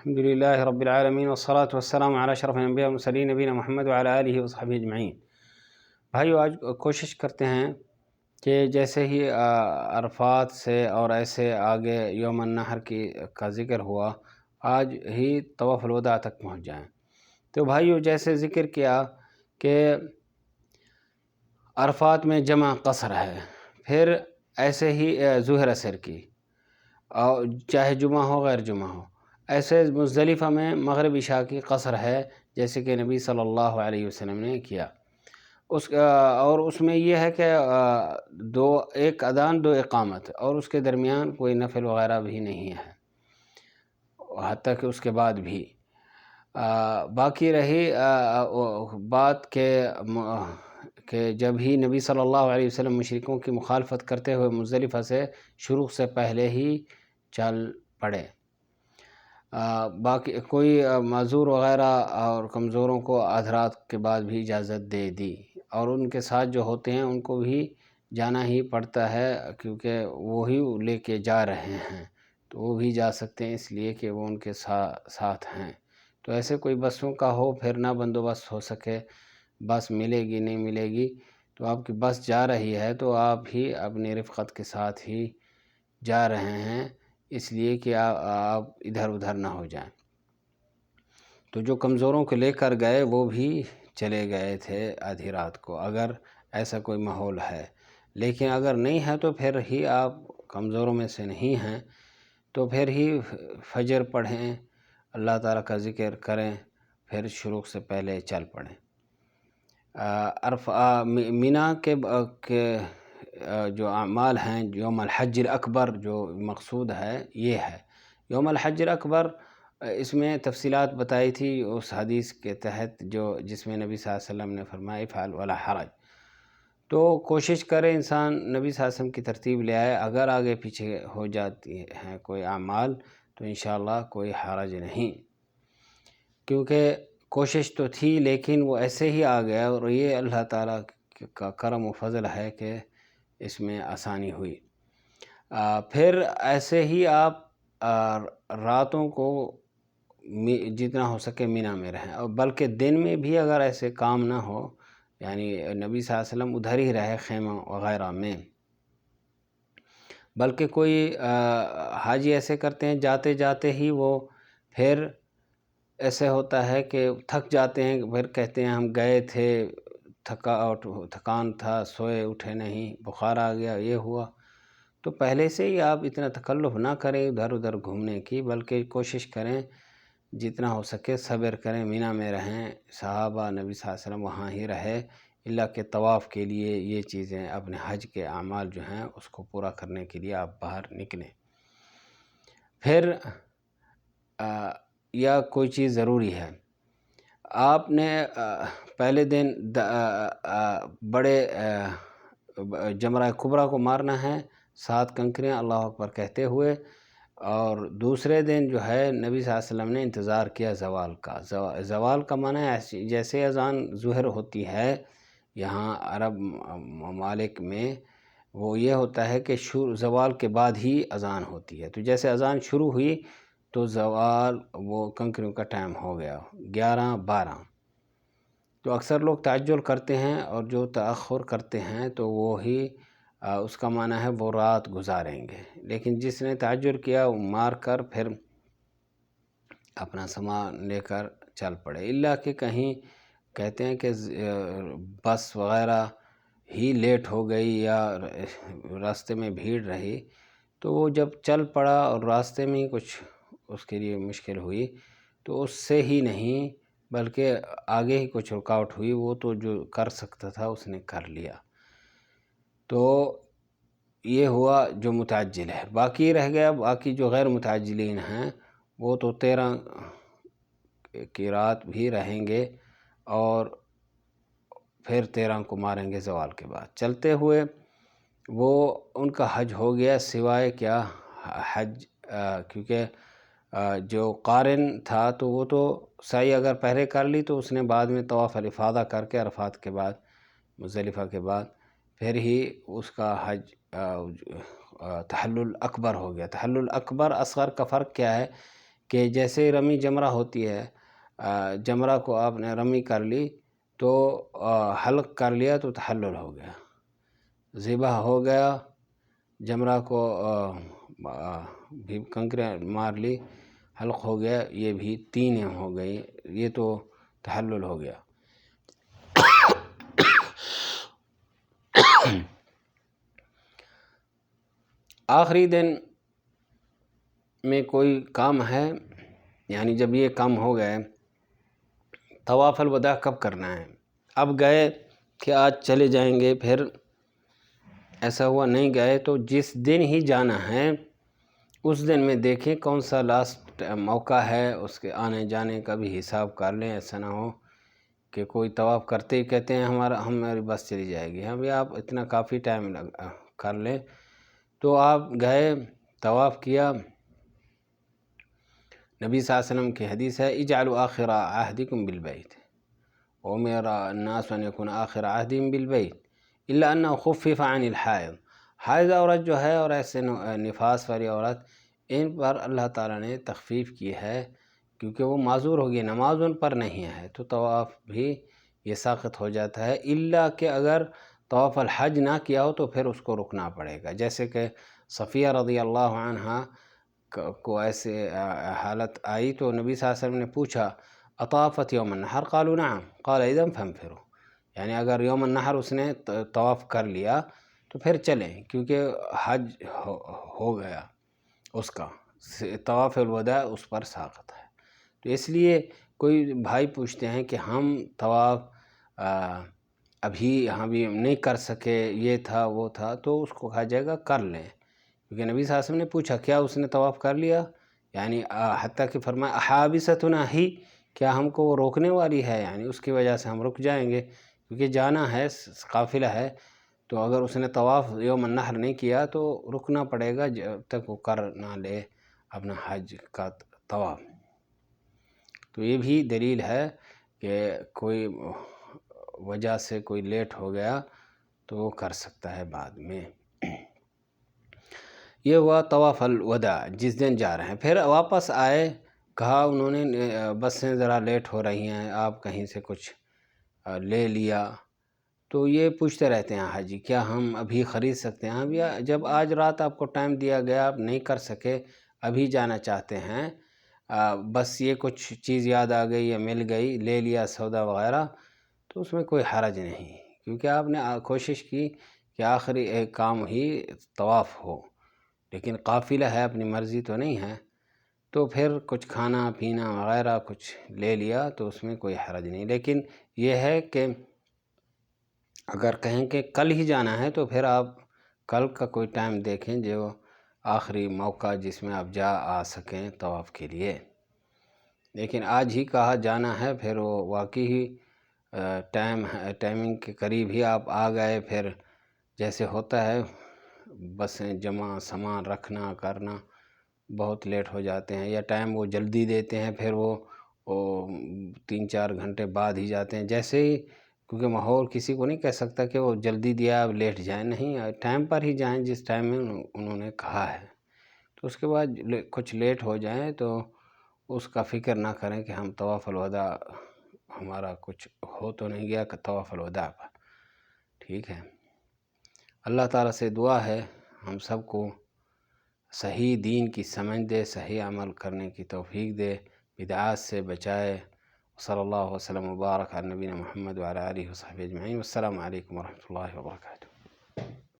الحمد للہ رب العالمین والصلاة والسلام علی اشرف الانبیاء والمرسلین نبینا محمد وعلی آلہ وصحبہ اجمعین۔ بھائیو، آج کوشش کرتے ہیں کہ جیسے ہی عرفات سے اور ایسے آگے یوم النحر کا ذکر ہوا، آج ہی طواف الوداع تک پہنچ جائیں۔ تو بھائیو، جیسے ذکر کیا کہ عرفات میں جمع قصر ہے، پھر ایسے ہی ظہر اثر کی، اور چاہے جمعہ ہو غیر جمعہ ہو، ایسے مزدلفہ میں مغرب عشاء کی قصر ہے، جیسے کہ نبی صلی اللہ علیہ وسلم نے کیا۔ اور اس میں یہ ہے کہ ایک اذان دو اقامت، اور اس کے درمیان کوئی نفل وغیرہ بھی نہیں ہے، حتیٰ کہ اس کے بعد بھی باقی رہی بات کہ جب ہی نبی صلی اللہ علیہ وسلم مشرکوں کی مخالفت کرتے ہوئے مزدلفہ سے شروع سے پہلے ہی چل پڑے۔ باقی کوئی معذور وغیرہ اور کمزوروں کو آدھ رات کے بعد بھی اجازت دے دی، اور ان کے ساتھ جو ہوتے ہیں ان کو بھی جانا ہی پڑتا ہے، کیونکہ وہی لے کے جا رہے ہیں، تو وہ بھی جا سکتے ہیں اس لیے کہ وہ ان کے ساتھ ہیں۔ تو ایسے کوئی بسوں کا ہو، پھر نہ بندوبست ہو سکے، بس ملے گی نہیں ملے گی، تو آپ کی بس جا رہی ہے تو آپ ہی اپنی رفقت کے ساتھ ہی جا رہے ہیں، اس لیے کہ آپ ادھر ادھر نہ ہو جائیں۔ تو جو کمزوروں کو لے کر گئے وہ بھی چلے گئے تھے آدھی رات کو، اگر ایسا کوئی ماحول ہے۔ لیکن اگر نہیں ہے تو پھر ہی آپ کمزوروں میں سے نہیں ہیں تو پھر ہی فجر پڑھیں، اللہ تعالیٰ کا ذکر کریں، پھر شروع سے پہلے چل پڑیں۔ مینا کے جو اعمال ہیں، یوم الحج الاکبر جو مقصود ہے یہ ہے۔ یوم الحج الاکبر، اس میں تفصیلات بتائی تھی اس حدیث کے تحت جس میں نبی صلی اللہ علیہ وسلم نے فرمایا افعل ولا حرج۔ تو کوشش کرے انسان نبی صلی اللہ علیہ وسلم کی ترتیب لے آئے، اگر آگے پیچھے ہو جاتی ہیں کوئی اعمال تو انشاءاللہ کوئی حرج نہیں، کیونکہ کوشش تو تھی لیکن وہ ایسے ہی آ گیا، اور یہ اللہ تعالیٰ کا کرم و فضل ہے کہ اس میں آسانی ہوئی۔ پھر ایسے ہی آپ راتوں کو جتنا ہو سکے مینا میں رہیں، اور بلکہ دن میں بھی اگر ایسے کام نہ ہو، یعنی نبی صلی اللہ علیہ وسلم ادھر ہی رہے خیمہ وغیرہ میں، بلکہ کوئی حاجی ایسے کرتے ہیں جاتے جاتے ہی وہ پھر ایسے ہوتا ہے کہ تھک جاتے ہیں، پھر کہتے ہیں ہم گئے تھے، تھکان تھا، سوئے اٹھے نہیں، بخار آ گیا، یہ ہوا۔ تو پہلے سے ہی آپ اتنا تکلف نہ کریں ادھر ادھر گھومنے کی، بلکہ کوشش کریں جتنا ہو سکے صبر کریں، مینا میں رہیں۔ صحابہ نبی صلی اللہ علیہ وسلم وہاں ہی رہے، اللہ کے طواف کے لیے یہ چیزیں اپنے حج کے اعمال جو ہیں اس کو پورا کرنے کے لیے آپ باہر نکلیں۔ پھر یا کوئی چیز ضروری ہے، آپ نے پہلے دن بڑے جمرہ کبریٰ کو مارنا ہے 7 کنکریاں اللہ اکبر کہتے ہوئے، اور دوسرے دن جو ہے نبی صلی اللہ علیہ وسلم نے انتظار کیا زوال کا۔ زوال کا معنی ہے جیسے اذان ظہر ہوتی ہے یہاں عرب ممالک میں، وہ یہ ہوتا ہے کہ زوال کے بعد ہی اذان ہوتی ہے، تو جیسے اذان شروع ہوئی تو زوال وہ کنکریوں کا ٹائم ہو گیا 11-12۔ تو اکثر لوگ تعجل کرتے ہیں، اور جو تاخر کرتے ہیں تو وہی اس کا معنی ہے وہ رات گزاریں گے، لیکن جس نے تعجل کیا وہ مار کر پھر اپنا سامان لے کر چل پڑے، الا کہ کہیں کہتے ہیں کہ بس وغیرہ ہی لیٹ ہو گئی یا راستے میں بھیڑ رہی، تو وہ جب چل پڑا اور راستے میں ہی کچھ اس کے لیے مشکل ہوئی تو اس سے ہی نہیں بلکہ آگے ہی کچھ رکاوٹ ہوئی، وہ تو جو کر سکتا تھا اس نے کر لیا۔ تو یہ ہوا جو متعجل ہے، باقی رہ گیا باقی جو غیر متعجلین ہیں وہ تو 13 کی رات بھی رہیں گے، اور پھر 13 کو ماریں گے زوال کے بعد چلتے ہوئے، وہ ان کا حج ہو گیا، سوائے کیا حج، کیونکہ جو قارن تھا تو وہ تو سعی اگر پہلے کر لی تو اس نے بعد میں طواف الافاضہ کر کے عرفات کے بعد مزدلفہ کے بعد پھر ہی اس کا حج تحلل اکبر ہو گیا۔ تحلل اکبر اصغر کا فرق کیا ہے کہ جیسے رمی جمرہ ہوتی ہے، جمرہ کو آپ نے رمی کر لی تو حلق کر لیا تو تحلل ہو گیا، ذبح ہو گیا، جمرہ کو بھی کنکریاں مار لی، حلق ہو گیا، یہ بھی 3 ہو گئی، یہ تو تحلل ہو گیا۔ آخری دن میں کوئی کام ہے، یعنی جب یہ کام ہو گئے، طواف الوداع کب کرنا ہے؟ اب گئے کہ آج چلے جائیں گے، پھر ایسا ہوا نہیں گئے، تو جس دن ہی جانا ہے اس دن میں دیکھیں کون سا لاسٹ موقع ہے، اس کے آنے جانے کا بھی حساب کر لیں۔ ایسا نہ ہو کہ کوئی طواف کرتے ہی کہتے ہیں ہماری بس چلی جائے گی، بھی آپ اتنا کافی ٹائم کر لیں۔ تو آپ گئے، طواف کیا، نبی صلی اللہ علیہ وسلم کی حدیث ہے اجعلوا آخر عہدکم بالبیت وامر الناس ان یکون آخر عہدہم بالبیت الا انه خفف عن الحائض۔ حائض عورت جو ہے اور ایسے نفاس والی عورت، ان پر اللہ تعالیٰ نے تخفیف کی ہے کیونکہ وہ معذور ہوگی، نماز ان پر نہیں ہے، تو طواف بھی یہ ساقط ہو جاتا ہے، الا کہ اگر طواف الحج نہ کیا ہو تو پھر اس کو رکنا پڑے گا۔ جیسے کہ صفیہ رضی اللہ عنہ کو ایسے حالت آئی تو نبی صلی اللہ علیہ وسلم نے پوچھا اطافت یوم النحر؟ قالوا نعم قال اذا فانفروا، یعنی اگر یوم النحر اس نے طواف کر لیا تو پھر چلیں، کیونکہ حج ہو گیا، اس کا طواف الوداع اس پر ساقط ہے۔ تو اس لیے کوئی بھائی پوچھتے ہیں کہ ہم طواف ابھی نہیں کر سکے، یہ تھا وہ تھا، تو اس کو کہا جائے گا کر لیں، کیونکہ نبی صلی اللہ علیہ وسلم نے پوچھا کیا اس نے طواف کر لیا، یعنی حتیٰ کہ فرمایا احابستنا ہی، کیا ہم کو وہ روکنے والی ہے، یعنی اس کی وجہ سے ہم رک جائیں گے، کیونکہ جانا ہے، قافلہ ہے، تو اگر اس نے طواف یوم النحر نہیں کیا تو رکنا پڑے گا جب تک وہ کر نہ لے اپنا حج کا طواف۔ تو یہ بھی دلیل ہے کہ کوئی وجہ سے کوئی لیٹ ہو گیا تو وہ کر سکتا ہے بعد میں۔ یہ ہوا طواف الوداع، جس دن جا رہے ہیں، پھر واپس آئے، کہا انہوں نے بسیں ذرا لیٹ ہو رہی ہیں، آپ کہیں سے کچھ لے لیا، تو یہ پوچھتے رہتے ہیں حاجی کیا ہم ابھی خرید سکتے ہیں؟ یا جب آج رات آپ کو ٹائم دیا گیا، آپ نہیں کر سکے، ابھی جانا چاہتے ہیں، بس یہ کچھ چیز یاد آ گئی یا مل گئی، لے لیا سودا وغیرہ، تو اس میں کوئی حرج نہیں، کیونکہ آپ نے کوشش کی کہ آخری ایک کام ہی طواف ہو، لیکن قافلہ ہے، اپنی مرضی تو نہیں ہے، تو پھر کچھ کھانا پینا وغیرہ کچھ لے لیا تو اس میں کوئی حرج نہیں۔ لیکن یہ ہے کہ اگر کہیں کہ کل ہی جانا ہے تو پھر آپ کل کا کوئی ٹائم دیکھیں جو آخری موقع جس میں آپ جا آ سکیں طواف کے لیے، لیکن آج ہی کہا جانا ہے، پھر وہ واقعی ہی ٹائمنگ کے قریب ہی آپ آ گئے، پھر جیسے ہوتا ہے بسیں جمع سامان رکھنا کرنا بہت لیٹ ہو جاتے ہیں، یا ٹائم وہ جلدی دیتے ہیں پھر وہ 3-4 گھنٹے بعد ہی جاتے ہیں، جیسے ہی، کیونکہ ماحول کسی کو نہیں کہہ سکتا کہ وہ جلدی دیا اب لیٹ جائیں، نہیں، ٹائم پر ہی جائیں جس ٹائم میں انہوں نے کہا ہے، تو اس کے بعد کچھ لیٹ ہو جائیں تو اس کا فکر نہ کریں کہ ہم طواف الوداع ہمارا کچھ ہو تو نہیں گیا کہ طواف الوداع پر، ٹھیک ہے۔ اللہ تعالیٰ سے دعا ہے ہم سب کو صحیح دین کی سمجھ دے، صحیح عمل کرنے کی توفیق دے، بدعات سے بچائے۔ صلی اللہ وسلم وبارک علی نبینا محمد وعلی آلہ وصحبہ اجمعین۔ والسلام علیکم ورحمۃ اللہ وبرکاتہ۔